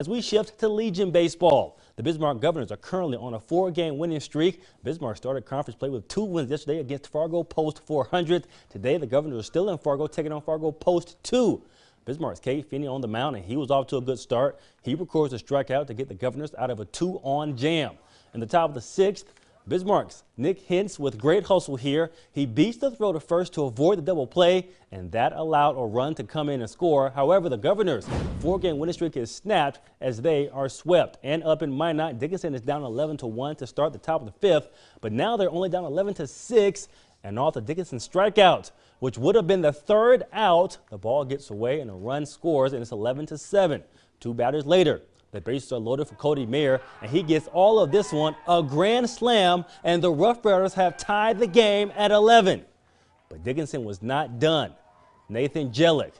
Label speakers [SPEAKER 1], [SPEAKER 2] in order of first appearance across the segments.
[SPEAKER 1] As we shift to Legion baseball, the Bismarck Governors are currently on a 4-game winning streak. Bismarck started conference play with 2 wins yesterday against Fargo Post 400. Today, the Governors are still in Fargo, taking on Fargo Post 2. Bismarck's Cade Finney on the mound, and he was off to a good start. He records a strikeout to get the Governors out of a 2-on jam. In the top of the 6th, Bismarck's Nick Hintz with great hustle here. He beats the throw to first to avoid the double play, and that allowed a run to come in and score. However, the Governors' 4-game winning streak is snapped as they are swept. And up in Minot, Dickinson is down 11-1 to start the top of the 5th, but now they're only down 11-6, and off the Dickinson strikeout, which would have been the 3rd out, the ball gets away and a run scores, and it's 11-7. 2 batters later, the bases are loaded for Cody Mayer, and he gets all of this one, a grand slam, and the Rough Riders have tied the game at 11. But Dickinson was not done. Nathan Jellick,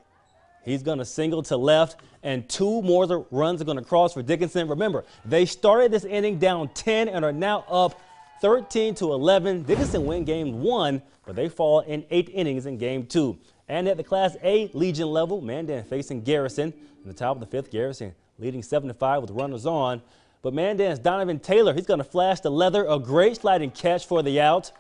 [SPEAKER 1] he's going to single to left, and 2 more runs are going to cross for Dickinson. Remember, they started this inning down 10 and are now up 13-11. Dickinson win game 1, but they fall in 8 innings in game 2. And at the Class A Legion level, Mandan facing Garrison. In the top of the 5th, Garrison leading 7-5 with runners on. But Mandan's Donovan Taylor, he's going to flash the leather, a great sliding catch for the out.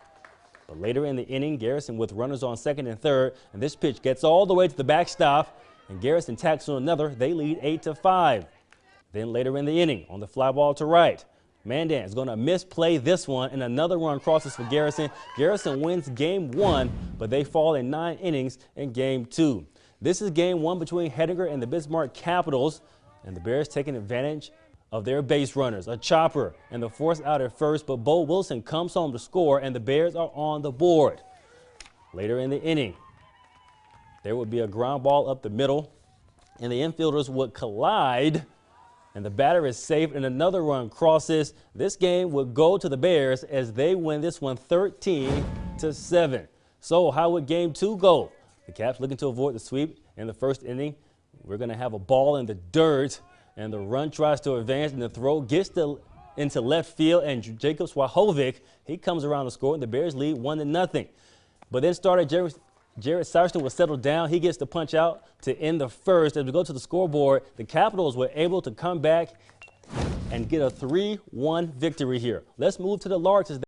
[SPEAKER 1] But later in the inning, Garrison with runners on 2nd and 3rd, and this pitch gets all the way to the backstop, and Garrison tacks on another. They lead 8-5. Then later in the inning, on the fly ball to right, Mandan is going to misplay this one, and another run crosses for Garrison. Garrison wins game 1, but they fall in 9 innings in game 2. This is game 1 between Hettinger and the Bismarck Capitals, and the Bears taking advantage of their base runners. A chopper and the force out at first, but Bo Wilson comes home to score, and the Bears are on the board. Later in the inning, there would be a ground ball up the middle, and the infielders would collide, and the batter is safe, and another run crosses. This game would go to the Bears as they win this one 13-7. So how would game 2 go? The Caps looking to avoid the sweep in the first inning. We're going to have a ball in the dirt, and the run tries to advance, and the throw gets into left field, and Jacob Swahovic, he comes around to score, and the Bears lead 1-0. But then starter Jared Sarston was settled down. He gets the punch out to end the first. As we go to the scoreboard, the Capitals were able to come back and get a 3-1 victory here. Let's move to the Larks.